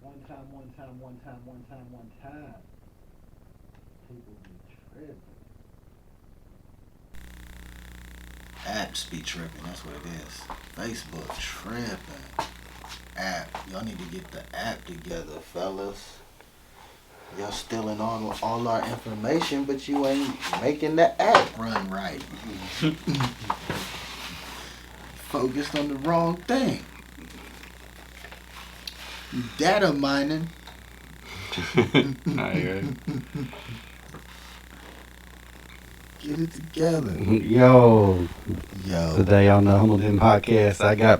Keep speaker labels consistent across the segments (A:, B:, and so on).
A: One time, one time, one time, one time, one time. People be tripping.
B: Apps be tripping. That's what it is. Facebook tripping. App. Y'all need to get the app together, fellas. Y'all stealing all our information, but you ain't making the app run right. Focused on the wrong thing. Data mining. Get it together.
C: Yo,
B: Yo.
C: today on the Humble Den podcast, I got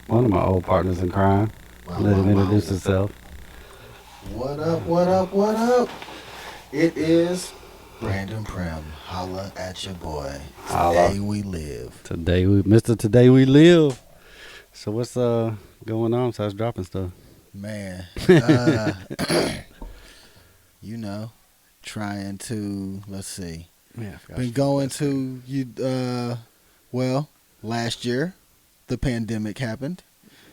C: one of my old partners in crime. Let him introduce himself.
B: What up, what up, what up? It is Brandon Primm. Holla at your boy.
C: Holla.
B: Today we live.
C: Today we live. So what's going on besides dropping stuff?
B: Man, you know, trying to, let's see.
C: Yeah,
B: Been going to, last year, the pandemic happened.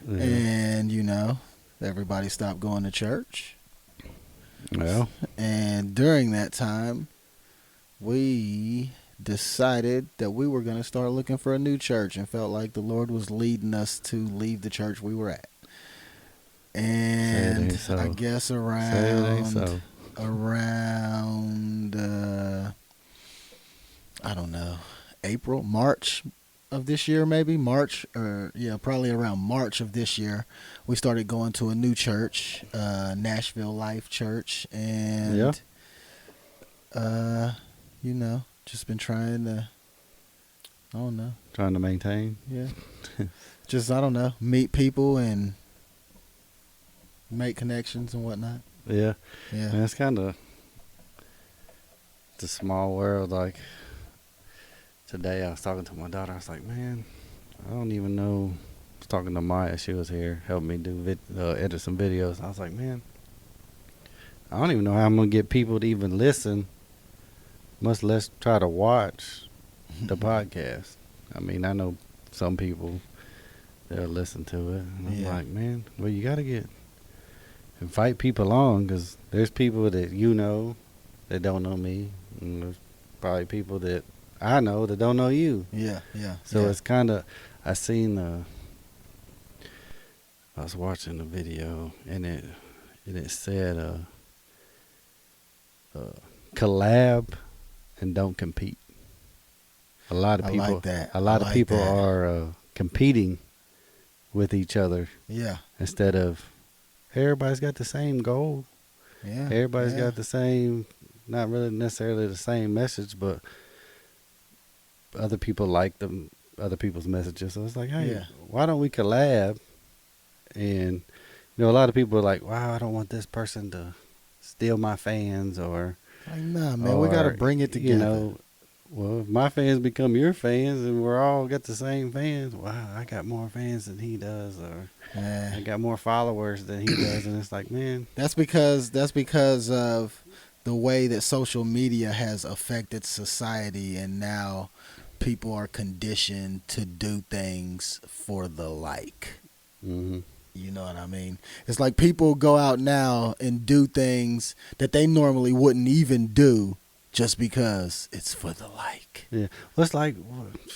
C: Yeah.
B: And, everybody stopped going to church.
C: Well,
B: And during that time, we decided that we were going to start looking for a new church and felt like the Lord was leading us to leave the church we were at. And
C: so.
B: I guess around I don't know, March of this year, maybe probably around March of this year, we started going to a new church, Nashville Life Church, and just been trying to, I don't know,
C: trying to maintain.
B: yeah, just I don't know, meet people and make connections and whatnot.
C: Yeah.
B: Yeah,
C: Man, it's kind of a small world. Like today, I was talking to my daughter. I was like, man, I don't even know. I was talking to Maya. She was here, helping me do edit some videos. I was like, man, I don't even know how I'm gonna get people to even listen, much less try to watch the podcast. I mean, I know some people they'll listen to it, and I'm like, man, well, you gotta invite people on, because there's people that that don't know me, and there's probably people that I know that don't know you.
B: yeah.
C: So it's kind of, I was watching the video, and it said collab and don't compete. A lot of people,
B: like that.
C: A lot of people are competing with each other.
B: Yeah,
C: Instead of everybody's got the same goal.
B: yeah.
C: Everybody's got the same, not really necessarily the same message, but other people like other people's messages. So it's like, hey, why don't we collab? And a lot of people are like, wow, I don't want this person to steal my fans, or
B: like, nah, man, we gotta bring it together.
C: Well, if my fans become your fans and we're all got the same fans, wow, I got more fans than he does, or I got more followers than he does, and it's like, man,
B: that's because of the way that social media has affected society, and now people are conditioned to do things for the like.
C: Mm-hmm.
B: You know what I mean? It's like people go out now and do things that they normally wouldn't even do just because it's for the like.
C: Yeah. Well, it's like,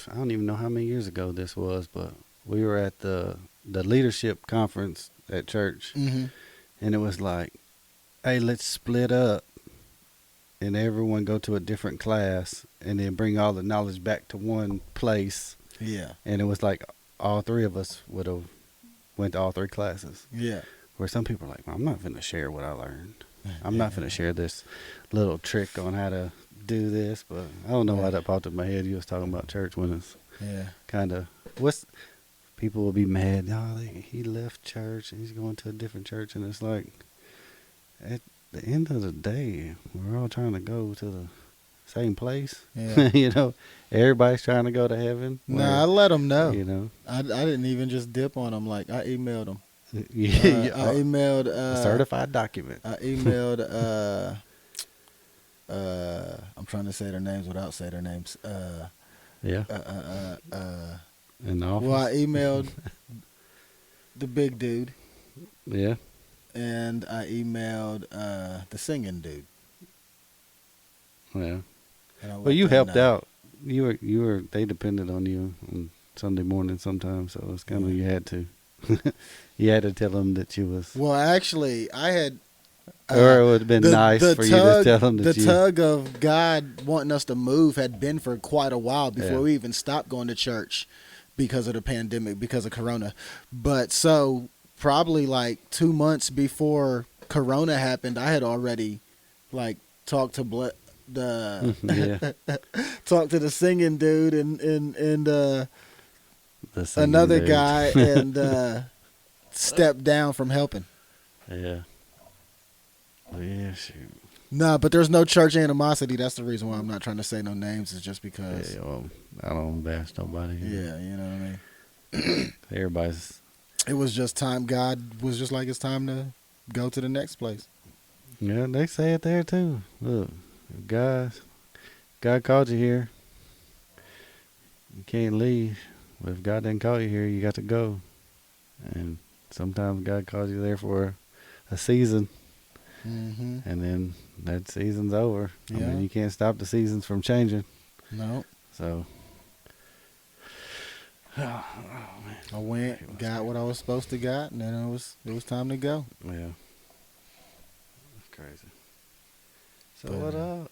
C: I don't even know how many years ago this was, but we were at the leadership conference at church, and it was like, hey, let's split up and everyone go to a different class and then bring all the knowledge back to one place.
B: Yeah.
C: And it was like all three of us would have went to all three classes.
B: Yeah.
C: Where some people are like, well, I'm not finna share what I learned. I'm not finna share this little trick on how to do this. But I don't know why that popped in my head. You was talking about church when it's kind of, people will be mad. Oh, he left church and he's going to a different church. And it's like, at the end of the day, we're all trying to go to the same place.
B: Yeah.
C: Everybody's trying to go to heaven.
B: Nah, I let them know.
C: I
B: didn't even just dip on them. Like, I emailed them.
C: I
B: emailed
C: a certified document.
B: I emailed I'm trying to say their names without saying their names.
C: In the office.
B: Well, I emailed the big dude.
C: Yeah.
B: and I emailed the singing dude.
C: Yeah.
B: And I
C: Well,
B: let
C: you
B: them
C: helped
B: know.
C: out. You were. They depended on you on Sunday morning sometimes, so it's kind of you had to. You had to tell them that you was.
B: Well, actually, I had
C: Or it would have been nice for you to tell them that
B: the tug of God wanting us to move had been for quite a while before
C: Yeah.
B: we even stopped going to church because of the pandemic, because of Corona. But so probably like 2 months before Corona happened, I had already like talked to
C: Yeah.
B: talked to the singing dude and
C: The singing
B: another
C: dude.
B: guy and stepped down from helping.
C: Yeah. Oh, yeah, shoot.
B: Nah, but there's no church animosity. That's the reason why I'm not trying to say no names. Is just because.
C: Yeah, well, I don't bash nobody.
B: Yeah, you know what I mean.
C: Everybody's.
B: It was just time. God was just like, it's time to go to the next place.
C: Yeah, they say it there too. Look, God called you here. You can't leave. But if God didn't call you here, you got to go. And sometimes God calls you there for a season,
B: Mm-hmm.
C: and then that season's over. I
B: Yeah.
C: mean, you can't stop the seasons from changing.
B: No,
C: So,
B: I went, got what I was supposed to got, and then it was time to go.
C: yeah, that's crazy. So
B: But,
C: what up?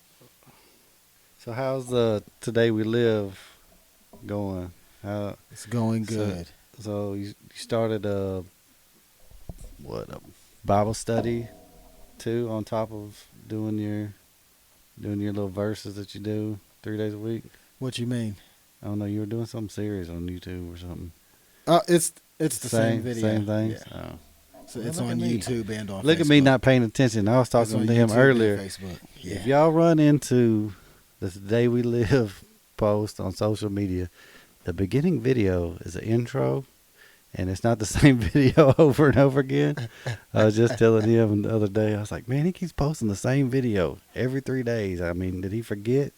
C: So how's the Today We Live going? How?
B: It's going good.
C: So you started a Bible study too on top of doing your little verses that you do 3 days a week.
B: What you mean?
C: I don't know. You were doing some series on YouTube or something.
B: It's the same video.
C: Same things.
B: Yeah.
C: Oh.
B: So
C: Well,
B: it's
C: look
B: on
C: at me.
B: YouTube and on Facebook.
C: Look at me not paying attention. I was
B: It's
C: talking
B: on
C: to him
B: YouTube and
C: earlier.
B: Facebook. Yeah.
C: If y'all run into the Today We Live post on social media, the beginning video is an intro, and it's not the same video over and over again. I was just telling him the other day, I was like, man, he keeps posting the same video every 3 days. I mean, did he forget?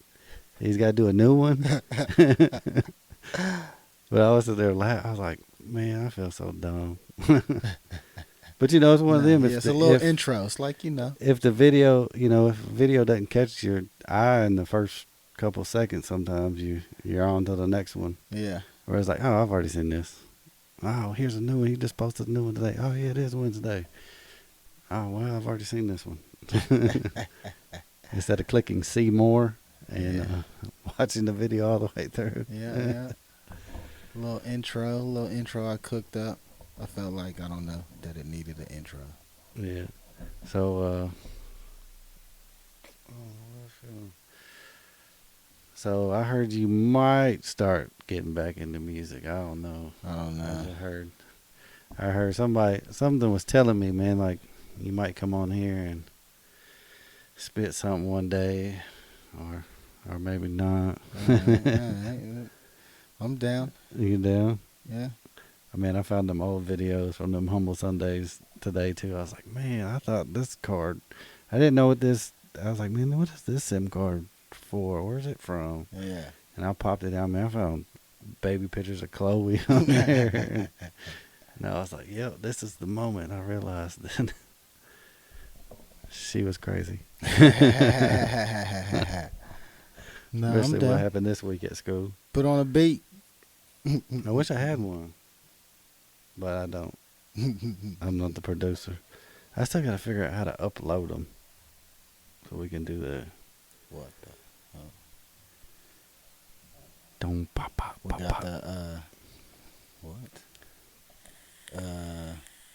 C: He's got to do a new one. But I was sitting there laughing. I was like, man, I feel so dumb. But you know, it's one of them.
B: Yeah, it's a little intro. It's like,
C: if the video, if the video doesn't catch your eye in the first couple seconds, sometimes you're on to the next one.
B: Yeah.
C: Where it's like, oh, I've already seen this. Oh, here's a new one. He just posted a new one today. Oh, yeah, it is Wednesday. Oh, well, I've already seen this one. Instead of clicking see more and watching the video all the way through.
B: Yeah. Little intro I cooked up. I felt like, I don't know, that it needed an intro.
C: Yeah. So, so I heard you might start getting back into music. I don't know.
B: I don't know.
C: I heard something was telling me, man, like you might come on here and spit something one day, or maybe not.
B: I'm down.
C: You down?
B: Yeah.
C: I mean, I found them old videos from them Humble Sundays today too. I was like, man, I thought this card. I didn't know what this. I was like, man, what is this SIM card for? Where's it from?
B: Yeah.
C: And I popped it down, man. I found baby pictures of Chloe on there. And I was like, yep, this is the moment. I realized that she was crazy.
B: No,
C: Especially
B: I'm down.
C: what happened this week at school.
B: Put on a beat.
C: I wish I had one, but I don't. I'm not the producer. I still got to figure out how to upload them so we can do that.
B: What the?
C: Don't pop, pop,
B: We
C: pop,
B: got
C: pop.
B: the,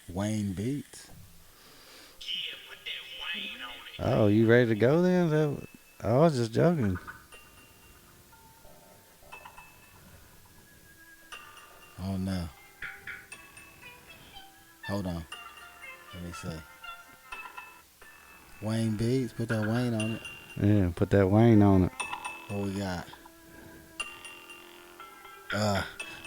B: Wayne Beats.
C: Oh, you ready to go then? I was just joking.
B: Oh, no. Hold on. Let me see. Wayne Beats. Put that Wayne on it.
C: Yeah, put that Wayne on it.
B: What we got?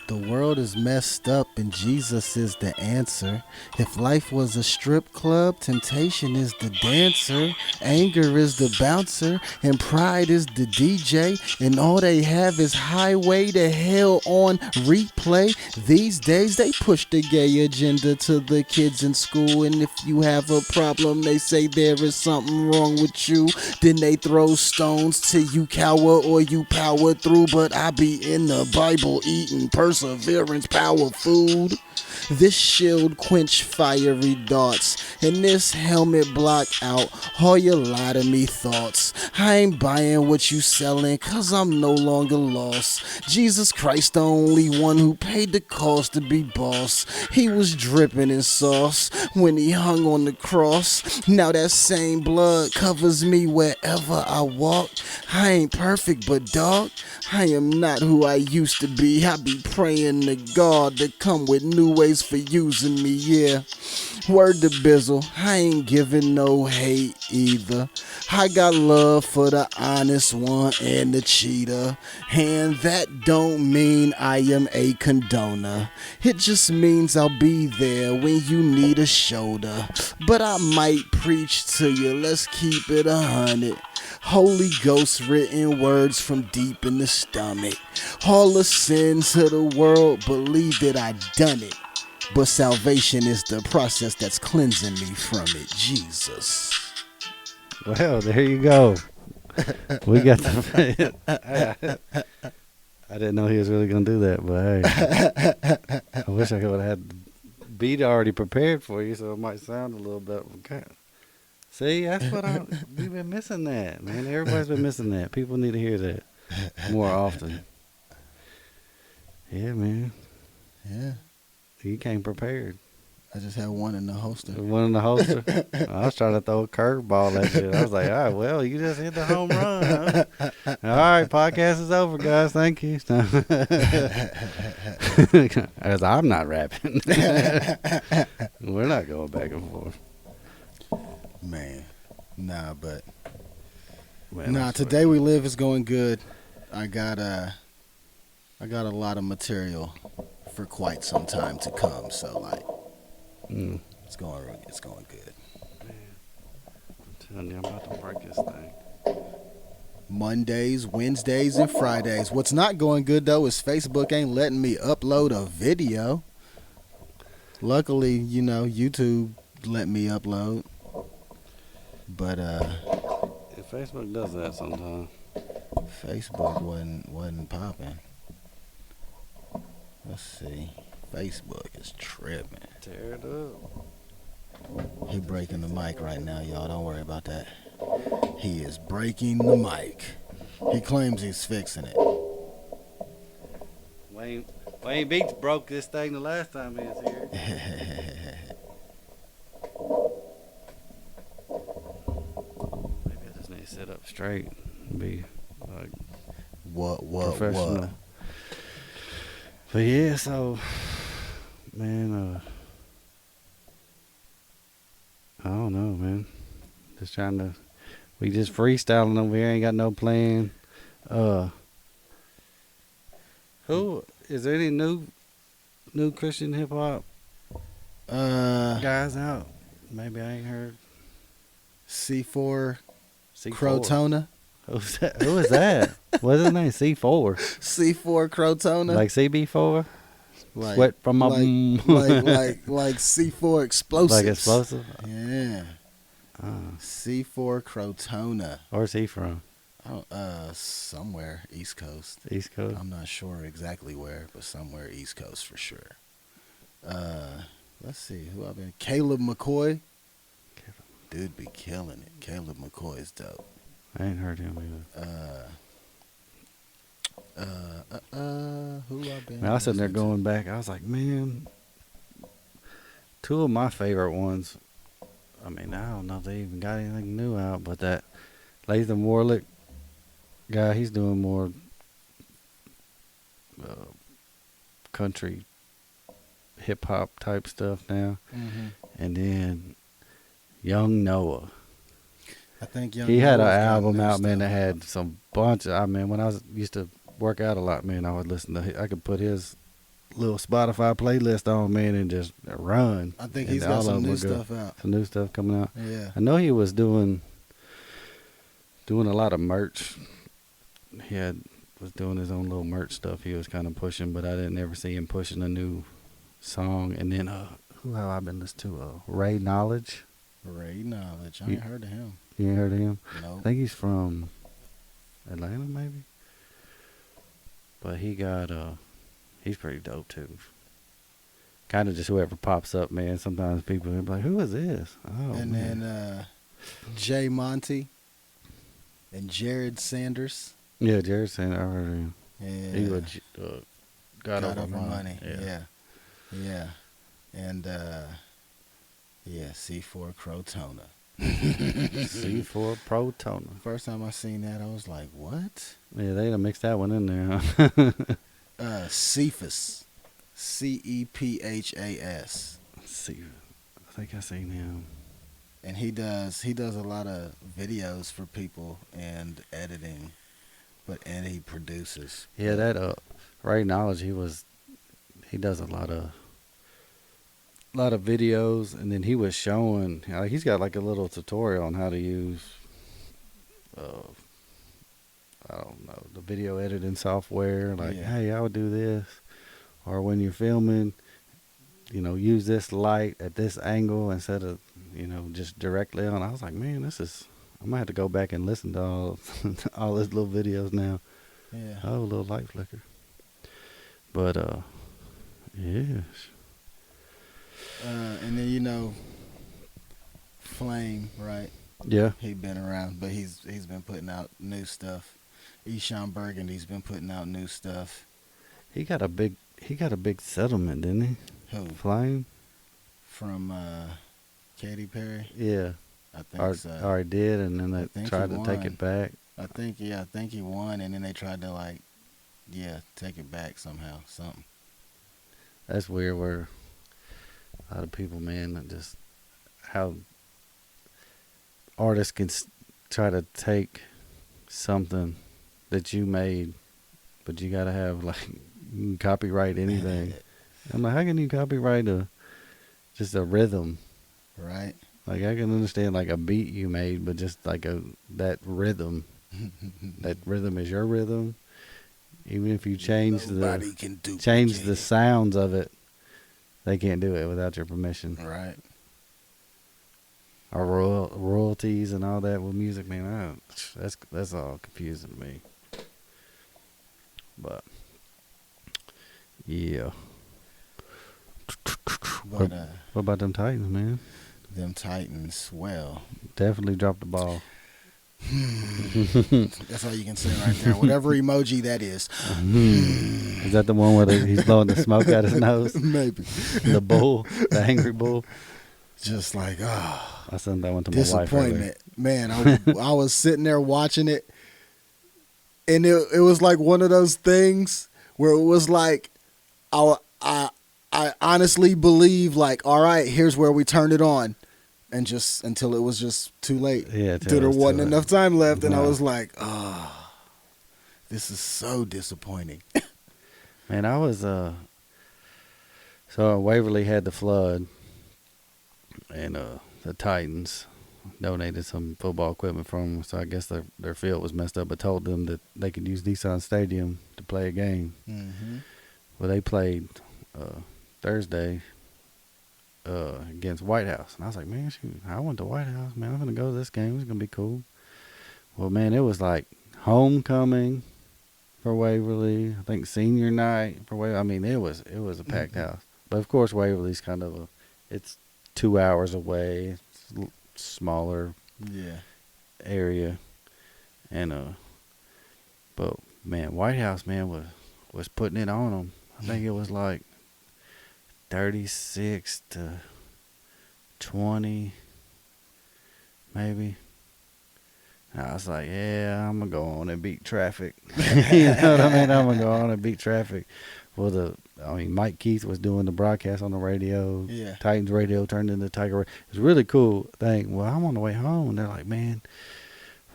B: The world is messed up and Jesus is the answer. If life was a strip club, temptation is the dancer, anger is the bouncer, and pride is the DJ, and all they have is Highway to Hell on replay. These days they push the gay agenda to the kids in school, and if you have a problem they say there is something wrong with you. Then they throw stones till you cower or you power through, but I be in the Bible eating perseverance power food. This shield quench fiery darts, and this helmet block out all your lie to me thoughts. I ain't buying what you selling, cause I'm no longer lost. Jesus Christ the only one who paid the cost to be boss. He was dripping in sauce when he hung on the cross. Now that same blood covers me wherever I walk. I ain't perfect, but dog, I am not who I used to be. I be praying to God to come with new ways for using me, yeah. Word to Bizzle, I ain't giving no hate either. I got love for the honest one and the cheater, and that don't mean I am a condoner. It just means I'll be there when you need a shoulder. But I might preach to you, let's keep it 100. Holy Ghost written words from deep in the stomach. All the sins of the world, believe that I done it. But salvation is the process that's cleansing me from it. Jesus.
C: Well, there you go. We got the. I didn't know he was really gonna do that, but hey, I wish I could have had the beat already prepared for you, so it might sound a little bit. Okay. See, that's what we've been missing that, man. Everybody's been missing that. People need to hear that more often. Yeah, man.
B: Yeah.
C: You came prepared.
B: I just had one in the holster.
C: One in the holster. I was trying to throw a curveball at you. I was like, all right, well, you just hit the home run, huh? All right, podcast is over, guys. Thank you. As I'm not rapping. We're not going back and forth.
B: Man. Nah, but
C: Man,
B: nah, today we live is going good. I got a lot of material for quite some time to come, so like it's going good.
C: Man, I'm telling you, I'm about to break this thing.
B: Mondays, Wednesdays, and Fridays. What's not going good though is Facebook ain't letting me upload a video. Luckily, you know, YouTube let me upload. But
C: If Facebook does that sometimes.
B: Facebook wasn't popping. Let's see. Facebook is tripping.
C: Tear it up.
B: He breaking the mic right now, y'all. Don't worry about that. He is breaking the mic. He claims he's fixing it.
C: Wayne Beats broke this thing the last time he was here. Maybe I just need to sit up straight and be like professional. But yeah, so man, I don't know, man. Just trying to. We just freestyling over here. Ain't got no plan. Who is there any new Christian hip hop guys out? Maybe I ain't heard.
B: C4
C: C4.
B: Crotona.
C: Who's that? Who is that? What's his name? C4.
B: C4 Crotona.
C: Like CB4.
B: Like,
C: Sweat from my
B: like C4 explosives.
C: Like explosive.
B: Yeah. C4 Crotona.
C: Where's he from?
B: Somewhere East Coast.
C: East Coast.
B: I'm not sure exactly where, but somewhere East Coast for sure. Let's see who I've been. Caleb McCoy. Dude be killing it. Caleb McCoy is dope.
C: I ain't heard him either.
B: Who I've been.
C: Man, I was sitting there
B: listening
C: going back. I was like, man, two of my favorite ones. I mean, I don't know if they even got anything new out, but that Latham Warlick guy, he's doing more country hip hop type stuff now.
B: Mm-hmm.
C: And then Young Noah.
B: I think Young
C: He had an
B: Noah's got
C: album
B: new
C: out, man,
B: stuff
C: that had some bunch of, I mean, when I used to work out a lot, man, I would listen to, I could put his little Spotify playlist on, man, and just run.
B: I think
C: And
B: he's got
C: all
B: some
C: of them
B: new
C: were good.
B: stuff out.
C: Some new stuff coming out.
B: Yeah.
C: I know he was doing a lot of merch. He was doing his own little merch stuff. He was kind of pushing, but I didn't ever see him pushing a new song. And then who have I been listening to? Ray Knowledge.
B: Ray Knowledge. I ain't heard of him.
C: You ain't heard of him?
B: No.
C: I think he's from Atlanta, maybe. But he's pretty dope too. Kind of just whoever pops up, man. Sometimes people are like, "Who is this?" Oh,
B: And
C: man.
B: then Jay Monty and Jared Sanders.
C: Yeah, Jared Sanders. I heard of him.
B: Yeah.
C: He was got over
B: money.
C: Yeah.
B: Yeah. And C4 Crotona.
C: C4 Pro Toner.
B: First time I seen that, I was like, what?
C: Yeah, they done mixed that one in there. Huh?
B: Cephas. CEPHAS.
C: See, I think I seen him.
B: And he does a lot of videos for people and editing, and he produces.
C: Yeah, that Ray Knowledge. He does a lot of videos, and then he was showing. He's got like a little tutorial on how to use. I don't know, the video editing software. Like,
B: Yeah.
C: hey, I would do this, or when you're filming, use this light at this angle instead of just directly on. I was like, man, I'm gonna have to go back and listen to all his little videos now.
B: Yeah.
C: Oh, a little light flicker. But yes.
B: And then Flame, right?
C: Yeah.
B: He been around, but he's been putting out new stuff. Eshawn Burgundy's been putting out new stuff.
C: He got a big settlement, didn't he?
B: Who?
C: Flame?
B: From Katy Perry?
C: Yeah.
B: I think so.
C: Or he did, and then they
B: think
C: tried
B: he
C: to take
B: won.
C: it back.
B: I think he won, and then they tried to take it back somehow, something.
C: That's weird where a lot of people, man, that just how artists can try to take something that you made, but you gotta have you can copyright anything. I'm like, how can you copyright just a rhythm?
B: Right.
C: Like, I can understand like a beat you made, but just like that rhythm. That rhythm is your rhythm. Even if you change the sounds of it, they can't do it without your permission.
B: Right.
C: Or royalties and all that with music, man. That's all confusing to me. But yeah.
B: But
C: What about them Titans, man?
B: them Titans, well,
C: Definitely dropped the ball.
B: that's all you can say right there. Whatever emoji that is.
C: Is that the one where he's blowing the smoke out his nose?
B: Maybe.
C: The bull, the angry bull.
B: Just like,
C: I sent that one to my wife.
B: disappointment. Man, I was sitting there watching it, and it was like one of those things where it was like, I honestly believe, like, all right, here's where we turn it on. And just until it was just too late.
C: Yeah,
B: Till there wasn't enough time left. And I
C: No.
B: was like, this is so disappointing.
C: Man, I was so Waverly had the flood, and the Titans donated some football equipment from them. So I guess their field was messed up, but told them that they could use Nissan Stadium to play a game.
B: Mm-hmm.
C: Well, they played Thursday against White House, and I was like, man, shoot, I went to White House, man. I'm gonna go to this game. It's gonna be cool. Well, man, it was like homecoming for Waverly. I think senior night for Waverly. I mean, it was a packed house. But of course, Waverly's kind of it's 2 hours away. It's a smaller area, and but man, White House, man, was putting it on them. I think it was like 36-20, maybe. And I was like, yeah, I'm going to go on and beat traffic. You know what I mean? I'm going to go on and beat traffic. Well, Mike Keith was doing the broadcast on the radio.
B: Yeah.
C: Titans radio turned into Tiger Radio. It was a really cool thing. Well, I'm on the way home, and they're like, man,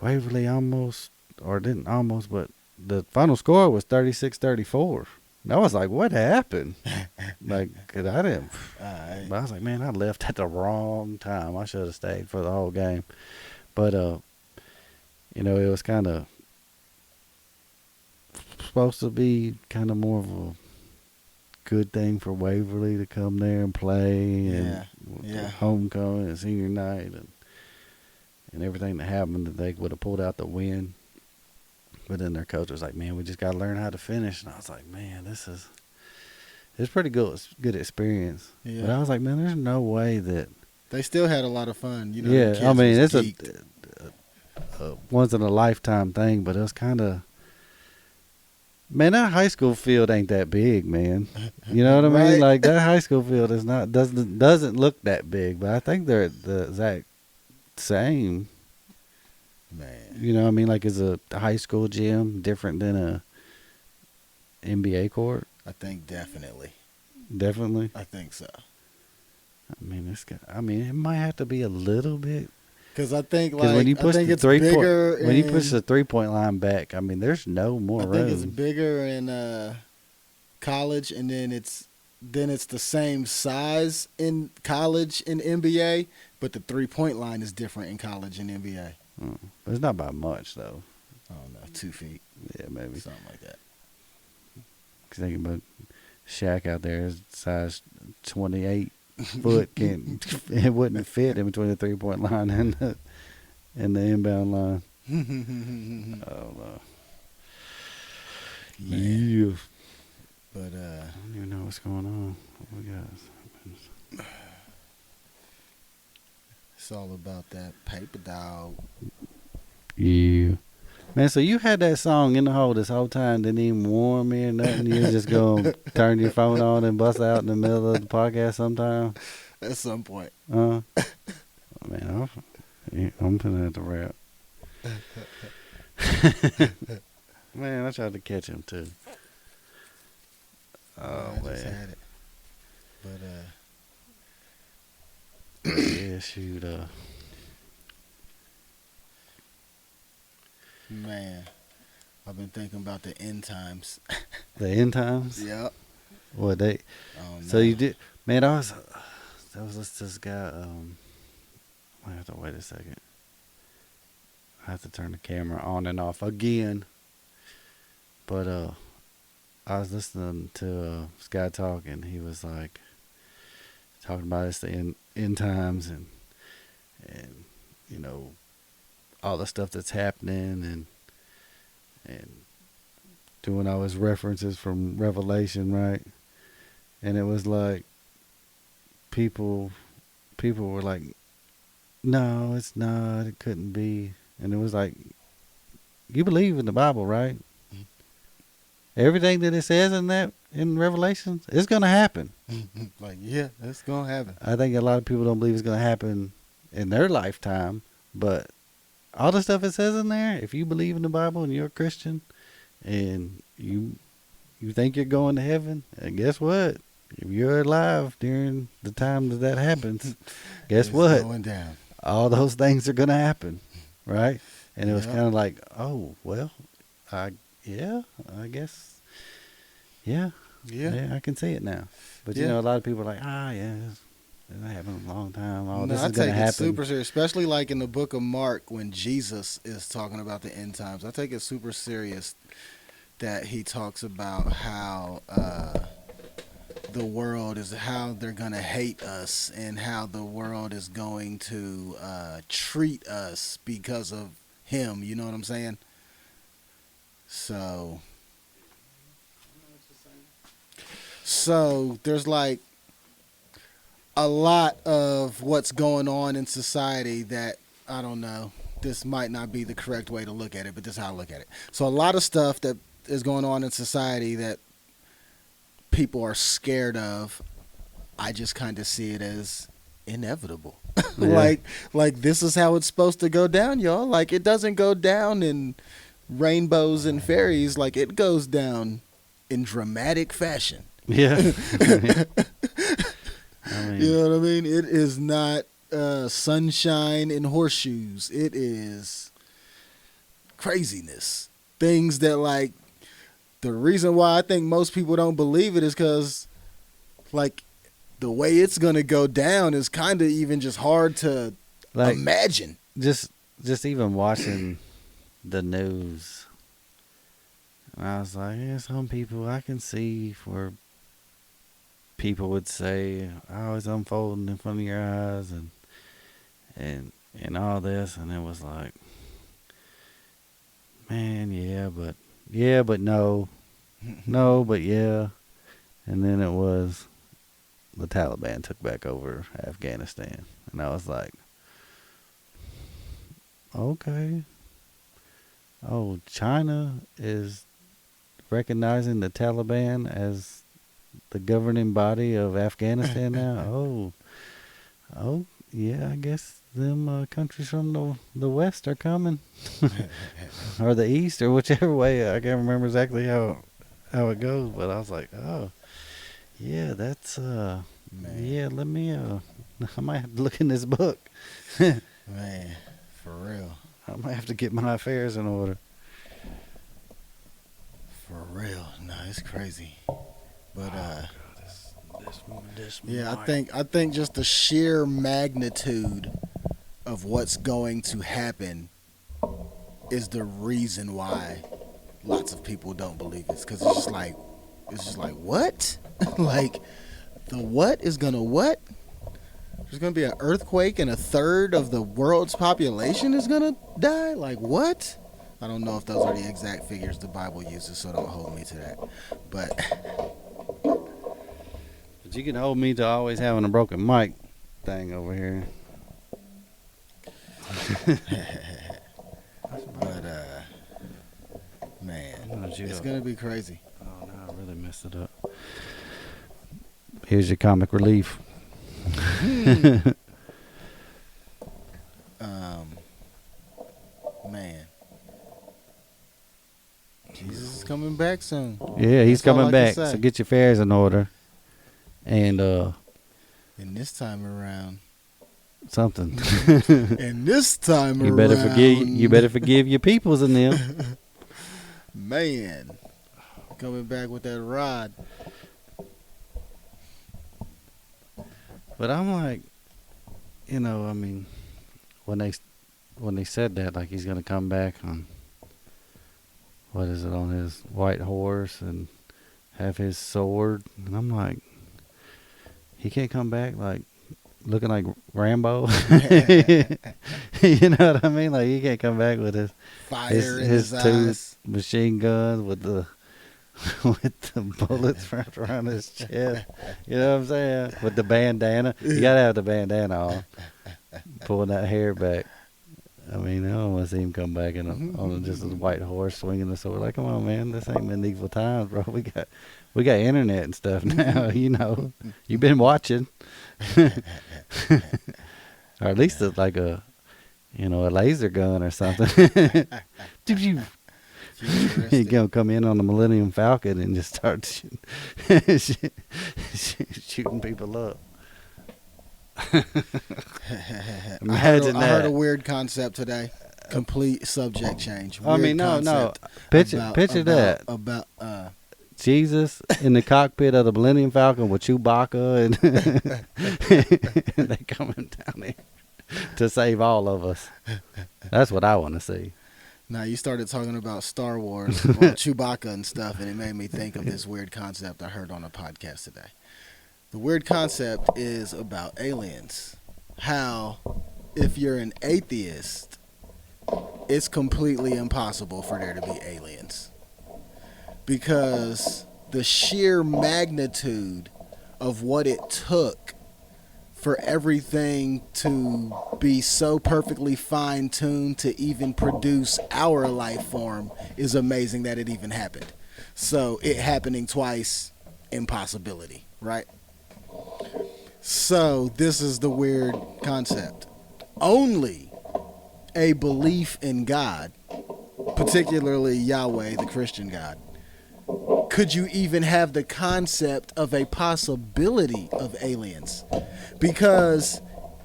C: Waverly didn't almost, but the final score was 36-34. And I was like, what happened? Like, 'cause I didn't.
B: Alright.
C: But I was like, man, I left at the wrong time. I should have stayed for the whole game. But you know, it was kind of supposed to be kind of more of a good thing for Waverly to come there and play, and
B: Yeah.
C: homecoming and senior night and everything that happened, that they would have pulled out the win. But then their coach was like, man, we just got to learn how to finish. And I was like, man, it's pretty good experience.
B: Yeah.
C: But I was like, man, there's no way that.
B: They still had a lot of fun, you know.
C: Yeah,
B: the kids
C: I mean,
B: was
C: it's
B: geeked.
C: a once in a lifetime thing, but it was kind of. Man, that high school field ain't that big, man. You know what I mean?
B: Right.
C: Like, that high school field is not doesn't look that big, but I think they're the exact same.
B: Man.
C: You know what I mean? Like, is a high school gym different than a NBA court?
B: I think definitely.
C: Definitely.
B: I think so.
C: I mean, it might have to be a little bit.
B: Because I think,
C: Because when you push the
B: it's bigger
C: when you push the 3-point line back, I mean, there's no more room.
B: I think it's bigger in college, and then it's the same size in college and NBA, but the 3-point line is different in college and NBA.
C: But it's not by much, though.
B: I don't know, 2 feet,
C: Yeah, maybe.
B: something like that.
C: Cause thinking about Shaq out there, is size 28 foot, it wouldn't fit in between the 3-point line and the inbound line. Oh no. Yeah.
B: But
C: I don't even know what's going on. What we got?
B: it's all about that paper dog.
C: Yeah. Man, so you had that song in the hole this whole time, didn't even warn me or nothing. You was just gonna turn your phone on and bust out in the middle of the podcast sometime.
B: At some point.
C: Man, I'm finna have to rap. Man, I tried to catch him too. Oh
B: I just
C: man.
B: had it. But
C: Yeah, shoot.
B: man, I've been thinking about the end times.
C: The end times.
B: Yep.
C: What they?
B: Oh, no.
C: So you did, man. I was listening to this guy. I have to wait a second. I have to turn the camera on and off again. But I was listening to this guy talking. He was like talking about it's the end times and you know all the stuff that's happening and doing all his references from Revelation, right? And it was like people were like, no, it's not, it couldn't be. And it was like, you believe in the Bible, right?
B: Mm-hmm.
C: Everything that it says in Revelations, it's gonna happen.
B: Like, yeah, it's gonna happen.
C: I think a lot of people don't believe it's gonna happen in their lifetime, but all the stuff it says in there, if you believe in the Bible and you're a Christian and you think you're going to heaven, and guess what? If you're alive during the time that happens, guess
B: It's
C: what?
B: going down.
C: All those things are gonna happen, right? And it was
B: Yep.
C: kind of like, oh well, I guess, yeah, I can see it now. But you
B: Yeah.
C: know, a lot of people are like, yeah, it's happened a long time. Oh,
B: No,
C: this
B: I
C: is gonna
B: take it
C: happen.
B: super serious, especially like in the book of Mark when Jesus is talking about the end times. I take it super serious that he talks about how the world is, how they're going to hate us and how the world is going to treat us because of him. You know what I'm saying? So there's like a lot of what's going on in society that, I don't know, this might not be the correct way to look at it, but this is how I look at it. So a lot of stuff that is going on in society that people are scared of, I just kind of see it as inevitable.
C: Yeah.
B: like this is how it's supposed to go down, y'all. Like, it doesn't go down in rainbows and fairies. Like, it goes down in dramatic fashion.
C: Yeah. I mean,
B: You know what I mean? It is not sunshine and horseshoes. It is craziness. Things that, like,
D: the reason why I think most people don't believe it is because, like, the way it's gonna go down is kind of even just hard to imagine.
C: Just even watching the news, I was like, yeah, some people I can see where people would say, "Oh, it's unfolding in front of your eyes," and all this, and it was like, man, yeah, but no, no, but yeah, and then it was the Taliban took back over Afghanistan, and I was like, okay, oh, China is recognizing the Taliban as the governing body of Afghanistan now. Oh, yeah, I guess them countries from the west are coming, or the east, or whichever way. I can't remember exactly how it goes, but I was like, oh, yeah, that's
D: Man.
C: yeah. Let me I might have to look in this book.
D: Man, for real.
C: I might have to get my affairs in order.
D: For real. No, it's crazy. But
C: This
D: yeah, I think just the sheer magnitude of what's going to happen is the reason why lots of people don't believe it. Because it's just like what? Like, the what is gonna what? There's gonna be an earthquake and a third of the world's population is gonna die? Like, what? I don't know if those are the exact figures the Bible uses, so don't hold me to that. But
C: you can hold me to always having a broken mic thing over here.
D: But man, it's gonna be crazy.
C: Oh no, I really messed it up. Here's your comic relief.
D: Man, Jesus is coming back soon.
C: Yeah, he's
D: That's all
C: coming
D: I can
C: back.
D: say.
C: So get your affairs in order. And
D: And this time around,
C: something.
D: and this time
C: You
D: around,
C: better forgive your peoples in them.
D: Man, coming back with that rod.
C: But I'm like, I mean, when they said that, like, he's gonna come back on, what is it, on his white horse and have his sword, and I'm like, he can't come back like looking like Rambo. You know what I mean? Like, he can't come back with
D: Fire in
C: his
D: his
C: two
D: eyes.
C: machine guns with the bullets wrapped around his chest. You know what I'm saying? With the bandana. You gotta have the bandana on. Pulling that hair back. I mean, I don't want to see him come back on just a white horse swinging the sword. Like, come on, man, this ain't medieval times, bro. We got internet and stuff now. You've been watching, or at least like a laser gun or something. He's gonna come in on the Millennium Falcon and just start shooting people up. Imagine
D: I
C: that.
D: heard a weird concept today. Complete subject change.
C: I mean,
D: Weird
C: no.
D: concept
C: Picture that.
D: About
C: Jesus in the cockpit of the Millennium Falcon with Chewbacca, and they coming down here to save all of us. That's what I want to see.
D: Now, you started talking about Star Wars, or Chewbacca and stuff, and it made me think of this weird concept I heard on a podcast today. The weird concept is about aliens. How, if you're an atheist, it's completely impossible for there to be aliens. Because the sheer magnitude of what it took for everything to be so perfectly fine-tuned to even produce our life form is amazing that it even happened. So it happening twice, impossibility, right? So this is the weird concept. Only a belief in God, particularly Yahweh, the Christian God, could you even have the concept of a possibility of aliens? Because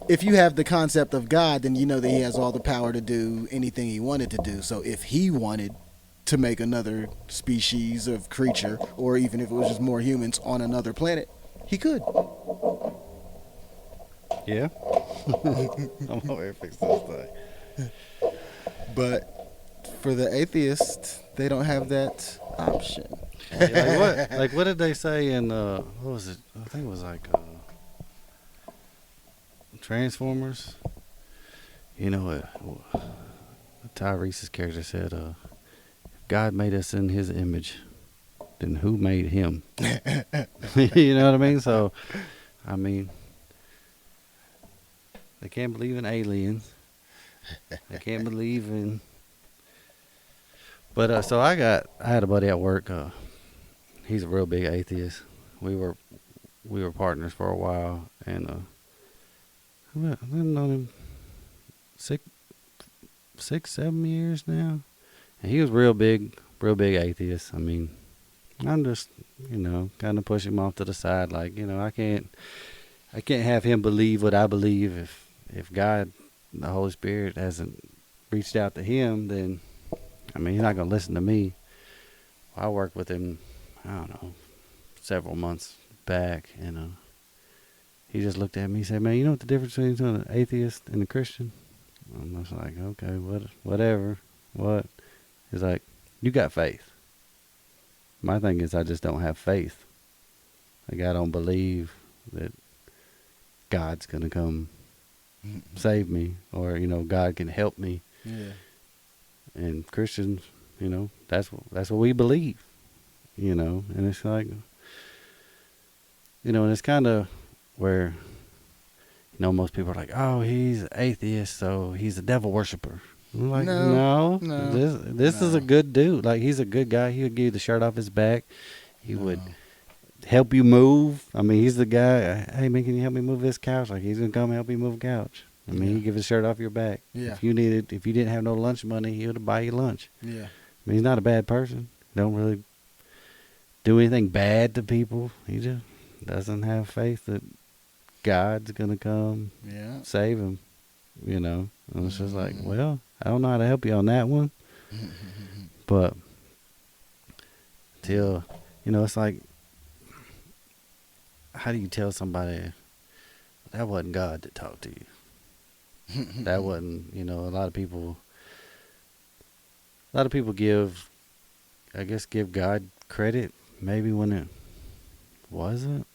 D: if you have the concept of God, then you know that he has all the power to do anything he wanted to do. So if he wanted, to make another species of creature, or even if it was just more humans on another planet, he could.
C: Yeah. I'm over here fixing this thing.
D: But for the atheists, they don't have that option.
C: Like what did they say in what was it? I think it was like Transformers. You know what Tyrese's character said, if God made us in his image, then who made him? You know what I mean? So I mean, they can't believe in aliens. They can't believe in. But so I had a buddy at work. He's a real big atheist. We were partners for a while, and I've known him 7 years now, and he was real big atheist. I mean, I'm just kind of pushing him off to the side, like I can't have him believe what I believe. If God, the Holy Spirit, hasn't reached out to him, then I mean he's not gonna listen to me. I worked with him, I don't know, several months back, and he just looked at me and said, "Man, you know what the difference between an atheist and a Christian?" I was like, "Okay, whatever. What?" He's like, "You got faith." My thing is, I just don't have faith. Like, I don't believe that God's gonna come save me, or God can help me.
D: Yeah.
C: And Christians, that's what we believe. And it's like, and it's kind of where, most people are like, "Oh, he's an atheist, so he's a devil worshiper." I'm like, no. This is a good dude. Like, he's a good guy. He would give you the shirt off his back. He would help you move. I mean, he's the guy. "Hey, man, can you help me move this couch?" Like, he's gonna come help you move a couch. I mean, he'd give his shirt off your back.
D: Yeah.
C: If you didn't have no lunch money, he would buy you lunch.
D: Yeah.
C: I mean, he's not a bad person. Don't really do anything bad to people. He just doesn't have faith that God's gonna come save him. And it's just like, well, I don't know how to help you on that one. But till it's like, how do you tell somebody that wasn't God that talked to you? That wasn't, a lot of people give God credit maybe when it wasn't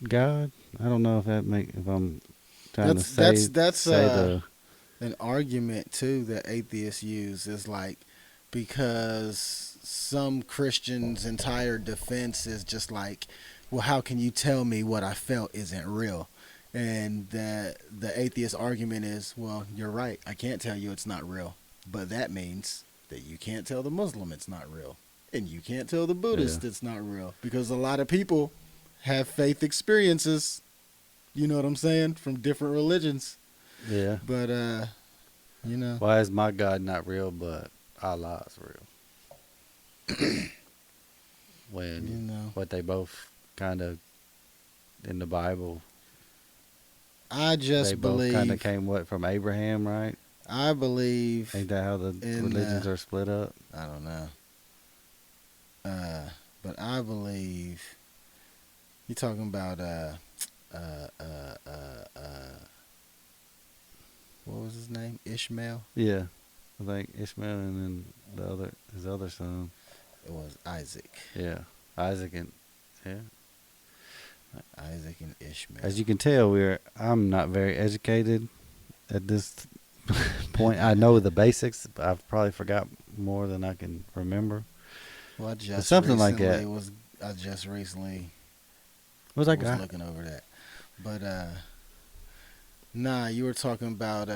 C: God. I don't know if I'm trying to say
D: that's
C: an
D: argument too that atheists use, is like, because some Christians' entire defense is just like, well, how can you tell me what I felt isn't real? And the atheist argument is, well, you're right, I can't tell you it's not real, but that means that you can't tell the Muslim it's not real, and you can't tell the Buddhist it's not real, because a lot of people have faith experiences, you know what I'm saying, from different religions.
C: Yeah.
D: But
C: why is my God not real, but Allah's real? When what they both kind of in the Bible,
D: I just believe
C: both kind of came from Abraham, right?
D: I believe.
C: Ain't that how the religions are split up?
D: I don't know. But I believe you're talking about what was his name? Ishmael?
C: Yeah. I think Ishmael, and then his other son.
D: It was Isaac.
C: Yeah. Isaac and
D: Ishmael.
C: As you can tell, I'm not very educated at this point. I know the basics, but I've probably forgot more than I can remember.
D: Well, I just recently was looking over that. But you were talking about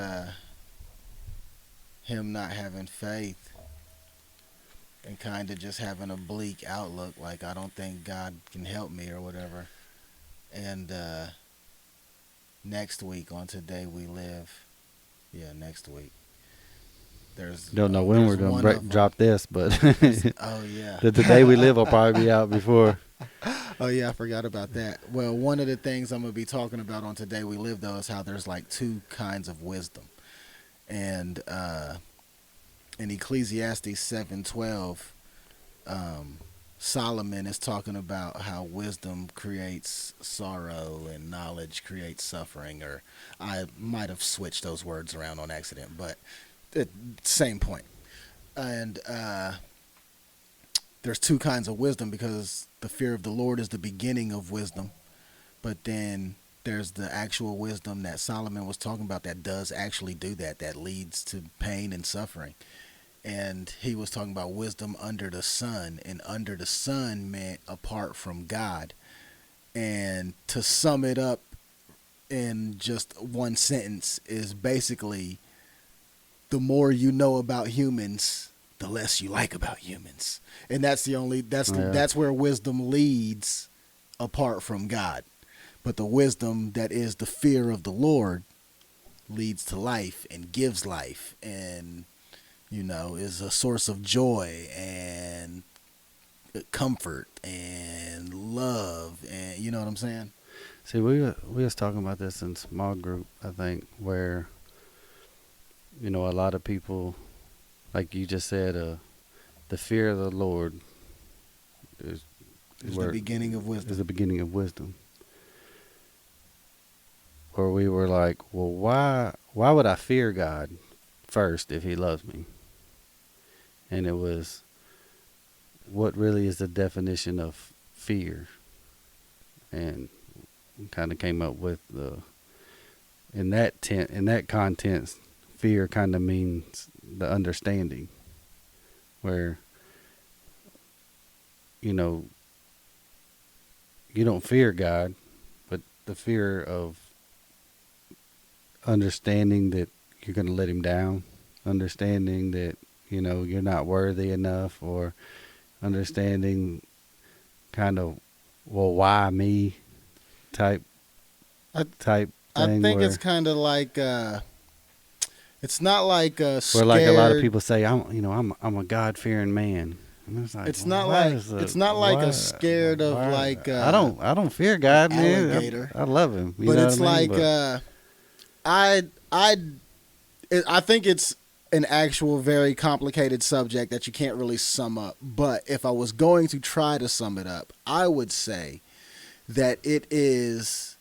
D: him not having faith and kind of just having a bleak outlook, like, I don't think God can help me or whatever. And next week on Today We Live, next week,
C: don't know when we're going to drop this, but
D: oh yeah,
C: the Today We Live will probably be out before.
D: Oh yeah, I forgot about that. Well, one of the things I'm going to be talking about on Today We Live, though, is how there's like two kinds of wisdom. And in Ecclesiastes 7:12, Solomon is talking about how wisdom creates sorrow and knowledge creates suffering. Or I might have switched those words around on accident, but same point. And there's two kinds of wisdom, because the fear of the Lord is the beginning of wisdom. But then there's the actual wisdom that Solomon was talking about that does actually do that, that leads to pain and suffering. And he was talking about wisdom under the sun, and under the sun meant apart from God. And to sum it up in just one sentence is basically, the more you know about humans, the less you like about humans. And that's that's where wisdom leads apart from God. But the wisdom that is the fear of the Lord leads to life and gives life, and is a source of joy and comfort and love, and you know what I'm saying?
C: See, we was talking about this in small group, I think, where a lot of people, like you just said, the fear of the Lord is
D: the beginning of wisdom.
C: Is the beginning of wisdom. Where we were like, well, why would I fear God first if He loves me? And it was, what really is the definition of fear? And we kind of came up with in that context, fear kind of means the understanding, where you don't fear God, but the fear of understanding that you're going to let Him down, understanding that you're not worthy enough, or understanding kind of, well, why me type thing.
D: I think it's kind of like it's not like
C: where like a lot of people say, I'm a God-fearing man. And it's like,
D: it's not like a scared of like
C: I don't fear God, man.
D: Alligator.
C: I love Him.
D: But it's like I think it's an actual very complicated subject that you can't really sum up. But if I was going to try to sum it up, I would say that it is,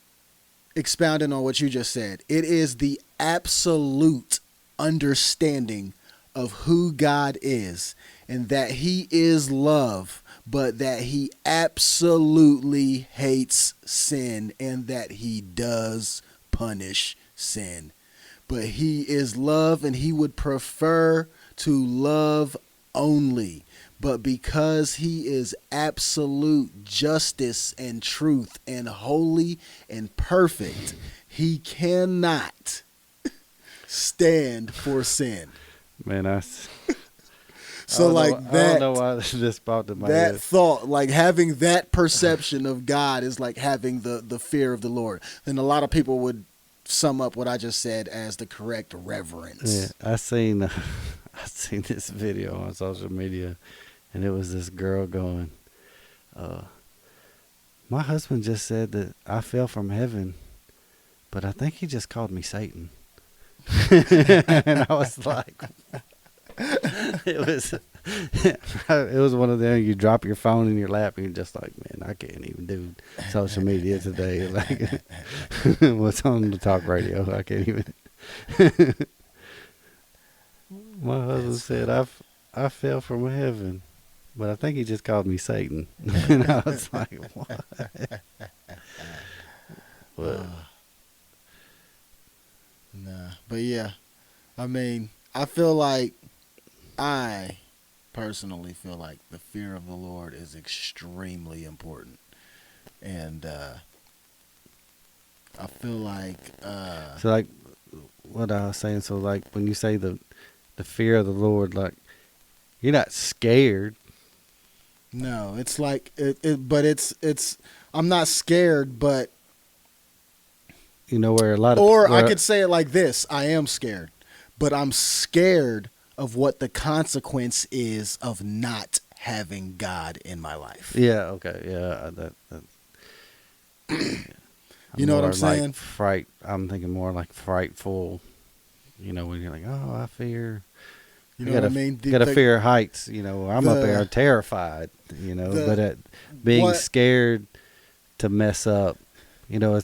D: expounding on what you just said, it is the absolute understanding of who God is, and that He is love, but that He absolutely hates sin, and that He does punish sin. But He is love, and He would prefer to love only. But because He is absolute justice and truth and holy and perfect, He cannot stand for sin.
C: Man,
D: So like that,
C: I don't know why this popped in my
D: that
C: head.
D: thought, like having that perception of God is like having the fear of the Lord. Then a lot of people would sum up what I just said as the correct reverence.
C: Yeah, I seen this video on social media, and it was this girl going, my husband just said that I fell from heaven, but I think he just called me Satan. And I was like, it was one of them, you drop your phone in your lap and you're just like, man, I can't even do social media today. Like, what's on the talk radio? I can't even. My husband said, I fell from heaven, but I think he just called me Satan. And I was like, what? What?
D: Nah, but yeah, I mean, I personally feel like the fear of the Lord is extremely important. And I feel like
C: So like what I was saying, so like when you say the fear of the Lord, like you're not scared.
D: no, it's like but it's I'm not scared, but
C: Where a lot of,
D: or I could say it like this: I am scared, but I'm scared of what the consequence is of not having God in my life.
C: Yeah. Okay. Yeah. That
D: You know what I'm
C: like
D: saying?
C: I'm thinking more like frightful. When you're like, oh, I fear
D: You know what I mean?
C: Got to fear heights. You know, I'm up there terrified. You know, but at being scared to mess up. You know,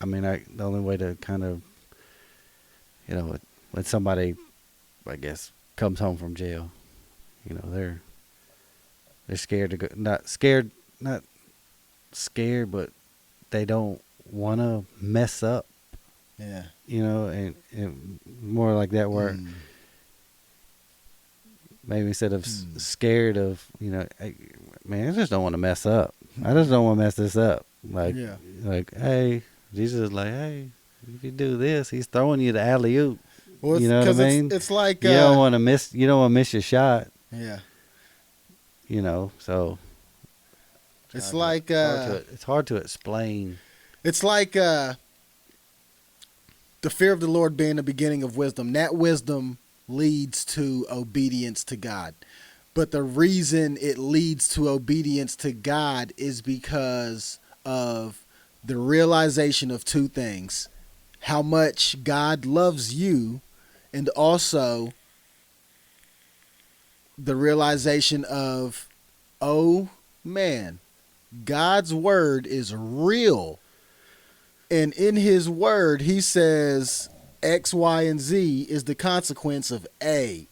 C: the only way to kind of, you know, when somebody, I guess, comes home from jail, you know, they're scared to go. Not scared, but they don't want to mess up.
D: Yeah.
C: You know, and more like that where maybe instead of scared of, you know, hey, man, I just don't want to mess up. I just don't want to mess this up. Like, hey, Jesus is like, hey, if you do this, he's throwing you the alley-oop.
D: Well,
C: you know what I mean?
D: It's like
C: you don't want to miss your shot.
D: Yeah.
C: You know, so
D: it's like
C: it's hard to explain.
D: It's like the fear of the Lord being the beginning of wisdom. That wisdom leads to obedience to God. But the reason it leads to obedience to God is because of the realization of two things: how much God loves you, and also the realization of, oh man, God's word is real. And in his word, he says X, Y, and Z is the consequence of A.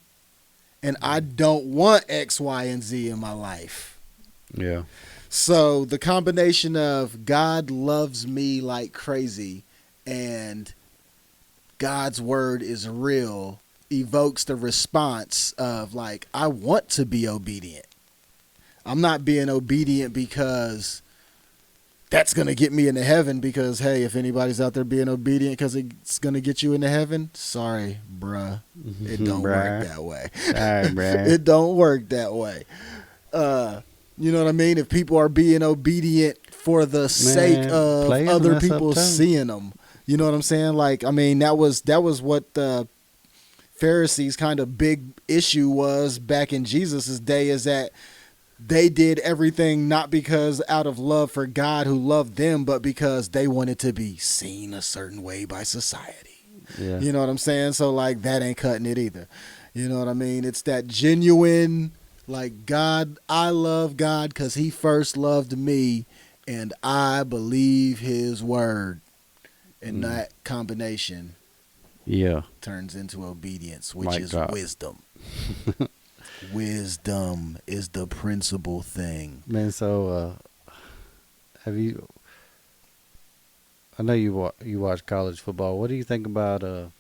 D: And I don't want X, Y, and Z in my life.
C: Yeah.
D: So the combination of God loves me like crazy and God's word is real evokes the response of, like, I want to be obedient. I'm not being obedient because that's going to get me into heaven, because, hey, if anybody's out there being obedient because it's going to get you into heaven, sorry, bruh. It don't work that way.
C: Sorry, bruh.
D: It don't work that way. You know what I mean? If people are being obedient for the sake of other people seeing them, you know what I'm saying? Like, I mean, that was what the Pharisees' kind of big issue was back in Jesus' day, is that they did everything not because out of love for God who loved them, but because they wanted to be seen a certain way by society.
C: Yeah.
D: You know what I'm saying? So, like, that ain't cutting it either. You know what I mean? It's that genuine, like, God, I love God because he first loved me, and I believe his word. And that combination turns into obedience, which is wisdom. Wisdom is the principal thing.
C: Man, so have you? I know you watch college football. What do you think about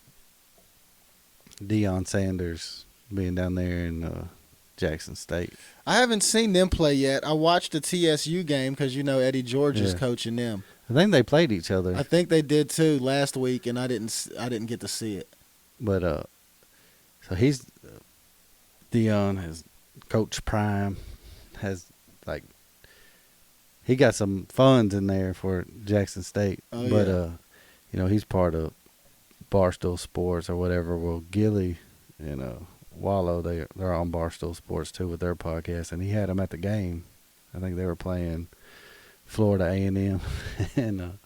C: Dion Sanders being down there in Jackson State?
D: I haven't seen them play yet. I watched the TSU game because, you know, Eddie George is coaching them.
C: I think they played each other.
D: I think they did too last week, and I didn't get to see it.
C: But so he's Dion has Coach Primm has, like, he got some funds in there for Jackson State.
D: Oh,
C: but
D: yeah.
C: you know, he's part of Barstool Sports or whatever. Well, Gilly and Wallow, they're on Barstool Sports too with their podcast, and he had them at the game. I think they were playing Florida A&M, and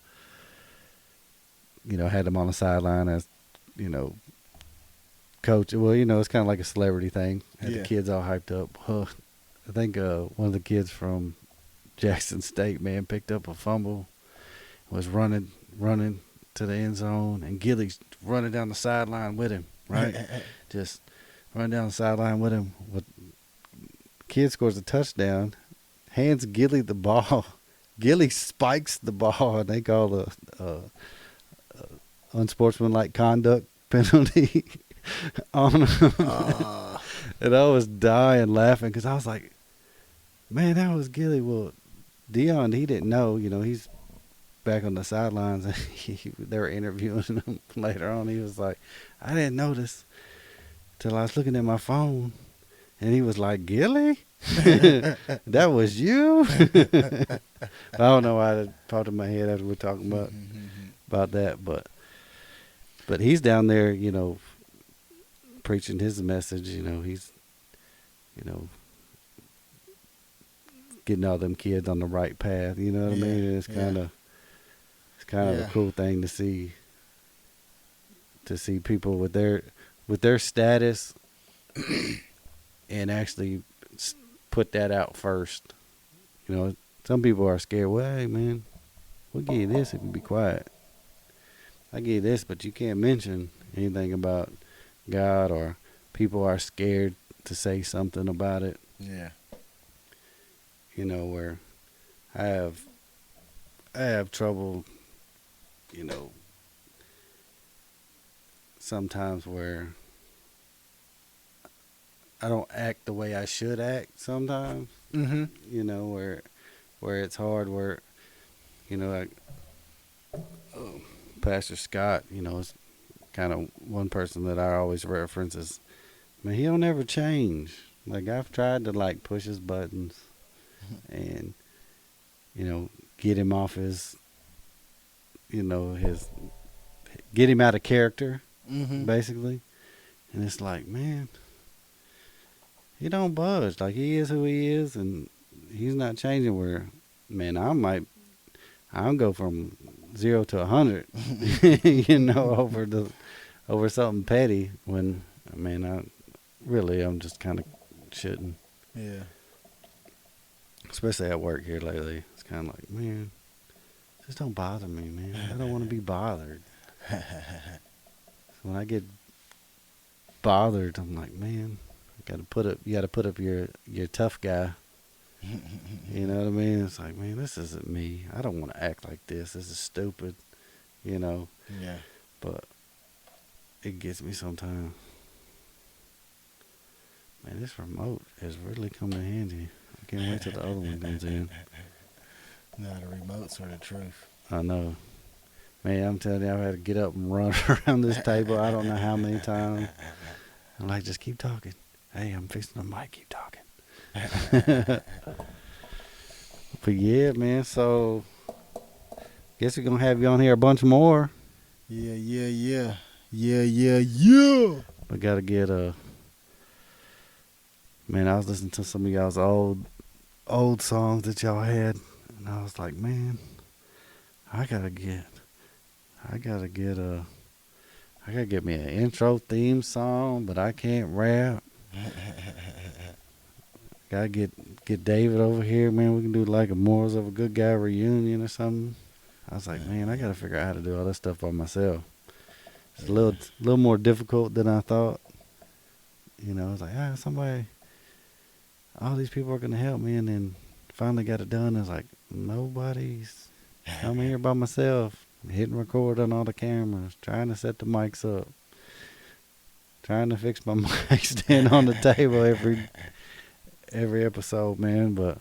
C: you know, had them on the sideline as, you know, coach. Well, you know, it's kind of like a celebrity thing. Had the kids all hyped up. I think one of the kids from Jackson State, man, picked up a fumble, was running to the end zone, and Gilly's running down the sideline with him, right? Just running down the sideline with him. Kid scores a touchdown, hands Gilly the ball. Gilly spikes the ball, and they call a unsportsmanlike conduct penalty on him. And I was dying laughing because I was like, man, that was Gilly. Well, Dion, he didn't know. You know, he's back on the sidelines, and they were interviewing him later on. He was like, I didn't notice till I was looking at my phone, and he was like, Gilly? That was you? I don't know why that popped in my head after we're talking about that, but he's down there, you know, preaching his message. You know, he's, you know, getting all them kids on the right path. You know what I mean? And it's kind of a cool thing to see people with their status and actually put that out first. You know, some people are scared. Well, hey, man, we'll give you this if you be quiet. I give you this, but you can't mention anything about God, or people are scared to say something about it.
D: Yeah.
C: You know, where I have trouble, you know, sometimes where I don't act the way I should act sometimes.
D: Mm-hmm.
C: You know, where it's hard, where, you know, like Pastor Scott, you know, is kind of one person that I always reference as, man, he don't ever change. Like, I've tried to, like, push his buttons and, you know, get him off his, you know, get him out of character,
D: Mm-hmm.
C: basically. And it's like, man, he don't budge. Like, he is who he is, and he's not changing. Where, man, I'll go from 0 to 100, you know, over something petty. When, man, I'm just kind of shouldn't.
D: Yeah.
C: Especially at work here lately, it's kind of like, man, just don't bother me, man. I don't want to be bothered. When I get bothered, I'm like, man, you got to put up your tough guy. You know what I mean? It's like, man, this isn't me. I don't want to act like this. This is stupid, you know.
D: Yeah.
C: But it gets me sometimes. Man, this remote has really come in handy. I can't wait till the other one comes in.
D: No, the remotes are the truth.
C: I know. Man, I'm telling you, I've had to get up and run around this table I don't know how many times. I'm like, just keep talking. Hey, I'm fixing the mic. Keep talking. But yeah, man, so guess we're going to have you on here a bunch more.
D: Yeah, yeah, yeah. Yeah, yeah, yeah.
C: We got to get man, I was listening to some of y'all's old songs that y'all had, and I was like, man, I gotta get me an intro theme song, but I can't rap. Gotta get David over here, man. We can do like a Morals of a Good Guy reunion or something. I was like, man, I gotta figure out how to do all this stuff by myself. It's a little more difficult than I thought. You know, I was like, somebody, all these people are gonna help me, and then finally got it done. It's like, nobody's. I'm here by myself, hitting record on all the cameras, trying to set the mics up, trying to fix my mic stand on the table every episode, man. But,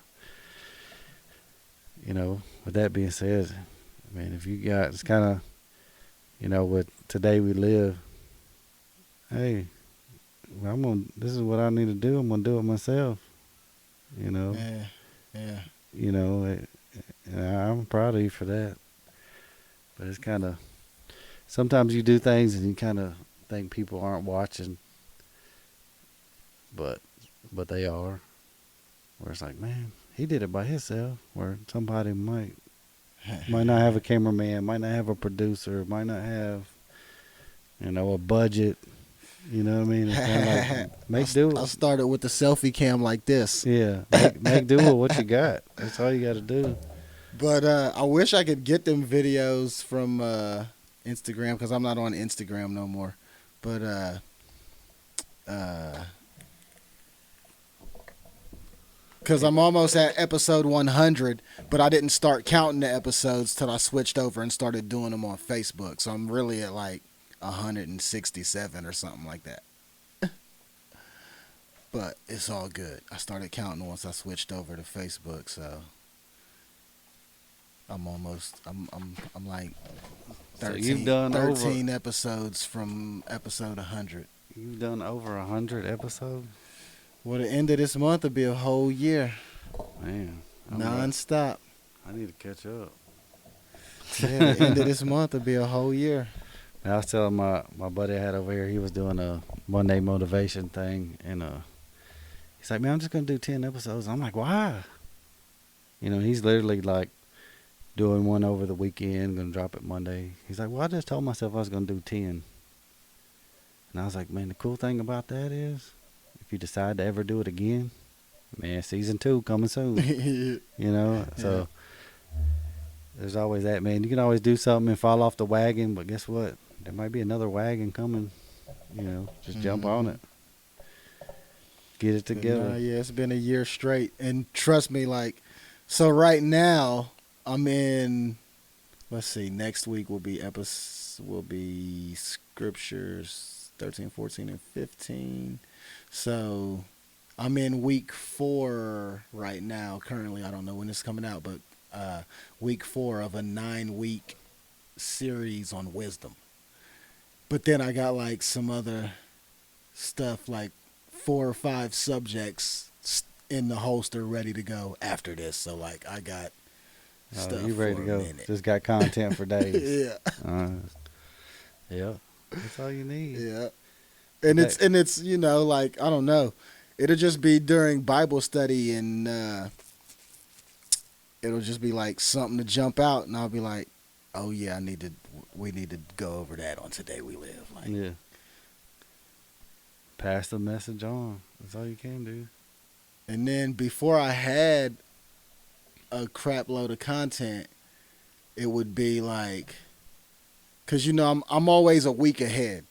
C: you know, with that being said, man, if you got, it's kind of, you know, with today we live, hey, this is what I need to do. I'm going to do it myself, you know.
D: Yeah, yeah.
C: You know, and I'm proud of you for that. But it's kind of, sometimes you do things and you kind of think people aren't watching, but they are. Where it's like, man, he did it by himself. Where somebody might not have a cameraman, might not have a producer, might not have, you know, a budget. You know what I mean? It's kind of like, make do.
D: I started with the selfie cam like this.
C: Yeah, make do with what you got. That's all you got to do.
D: But I wish I could get them videos from Instagram, because I'm not on Instagram no more. But because I'm almost at episode 100, but I didn't start counting the episodes till I switched over and started doing them on Facebook. So I'm really at like 167 or something like that. But it's all good. I started counting once I switched over to Facebook, so I'm like 13,
C: So you've done
D: 13 episodes from episode 100.
C: You've done over 100 episodes?
D: Well, the end of this month will be a whole year.
C: Man.
D: Non-stop.
C: I need to catch up.
D: Yeah, the end of this month will be a whole year.
C: I was telling my buddy I had over here, he was doing a Monday motivation thing, and he's like, man, I'm just going to do 10 episodes. I'm like, why? You know, he's literally like doing one over the weekend, going to drop it Monday. He's like, well, I just told myself I was going to do 10. And I was like, man, the cool thing about that is if you decide to ever do it again, man, season 2 coming soon. You know, so there's always that, man. You can always do something and fall off the wagon, but guess what? There might be another wagon coming. You know, just jump on it. Get it together.
D: Yeah, it's been a year straight, and trust me, like, so right now I'm in. Let's see. Next week will be scriptures 13, 14, and 15. So I'm in week 4 right now. Currently, I don't know when it's coming out, but week 4 of a 9-week series on wisdom. But then I got like some other stuff, like 4 or 5 subjects in the holster ready to go after this. So like I got stuff.
C: You ready
D: for
C: to go?
D: a minute.
C: Just got content for days.
D: Yeah.
C: Yeah. That's all you need.
D: Yeah. And it's you know, like, I don't know. It'll just be during Bible study, and it'll just be like something to jump out, and I'll be like, oh yeah, we need to go over that on Today We Live. Like,
C: Yeah. Pass the message on. That's all you can do.
D: and then before I had a crap load of content, it would be like, cause you know I'm always a week ahead.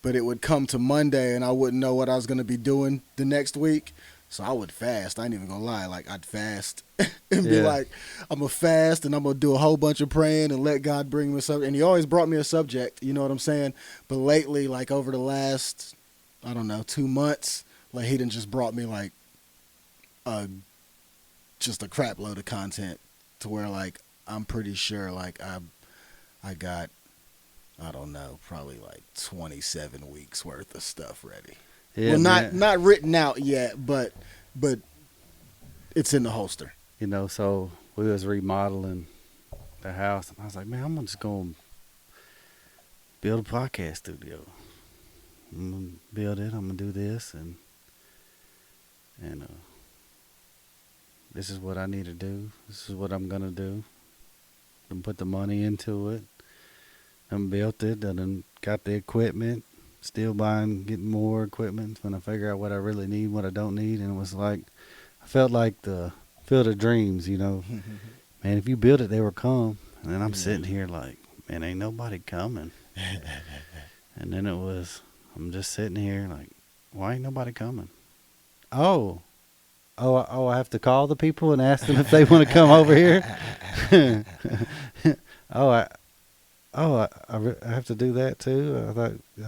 D: But it would come to Monday and I wouldn't know what I was gonna be doing the next week. So I would fast. I ain't even gonna lie. Like, I'd fast and be like, I'm gonna fast and I'm gonna do a whole bunch of praying and let God bring me a subject. And he always brought me a subject, you know what I'm saying? But lately, like over the last, I don't know, 2 months, like he done just brought me like just a crap load of content to where like I'm pretty sure like I got, I don't know, probably like 27 weeks worth of stuff ready.
C: Yeah,
D: Well, not written out yet, but it's in the holster.
C: You know, so we was remodeling the house, and I was like, man, I'm just going to build a podcast studio. I'm going to build it. I'm going to do this, and this is what I need to do. This is what I'm going to do. And put the money into it. And built it, and then got the equipment. Still getting more equipment when I figure out what I really need, what I don't need. And it was like, I felt like the Field of Dreams, you know. Man, if you build it, they will come. And then I'm sitting here like, man, ain't nobody coming. And then I'm just sitting here like, why ain't nobody coming? Oh, I have to call the people and ask them if they want to come over here. I have to do that too. I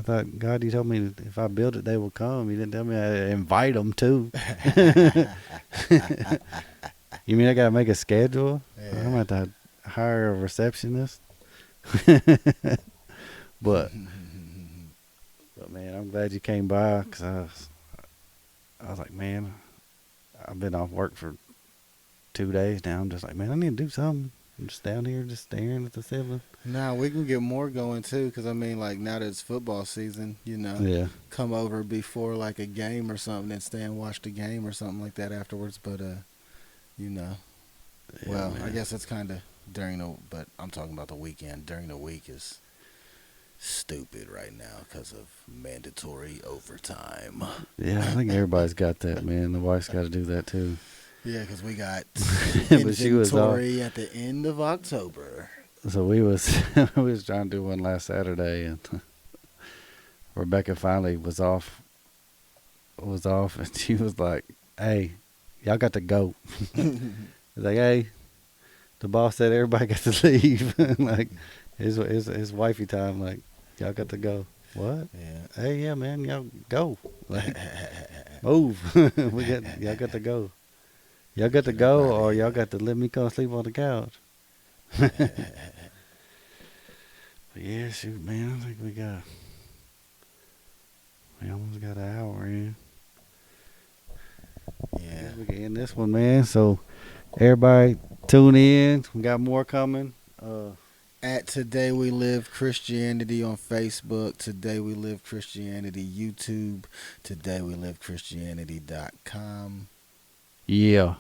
C: thought God, you told me if I build it, they will come. You didn't tell me I invite them too. You mean I gotta make a schedule? Yeah. I'm gonna have to hire a receptionist. But man, I'm glad you came by, because I was like, man, I've been off work for 2 days now. I'm just like, man, I need to do something. I'm just down here just staring at the ceiling.
D: Nah, we can get more going too, because I mean, like, now that it's football season, you know, come over before like a game or something and stay and watch the game or something like that afterwards. But you know, well, man. I guess it's kind of but I'm talking about the weekend. During the week is stupid right now because of mandatory overtime.
C: Yeah, I think everybody's got that, man. The wife's got to do that too.
D: Yeah, because we got
C: but she was
D: inventory at the end of October.
C: So we was trying to do one last Saturday, and Rebecca finally was off, and she was like, "Hey, y'all got to go." Like, "Hey, the boss said everybody got to leave." Like, his wifey time. Like, y'all got to go. What?
D: Yeah.
C: Hey, yeah, man, y'all go. Like, move. Y'all got to go. Y'all got to go, or y'all got to let me come sleep on the couch. But yeah, shoot, man, I think we almost got an hour in.
D: Yeah.
C: We can end this one, man. So everybody tune in. We got more coming.
D: At Today We Live Christianity on Facebook, Today We Live Christianity YouTube, TodayWeLiveChristianity.com.
C: Yeah.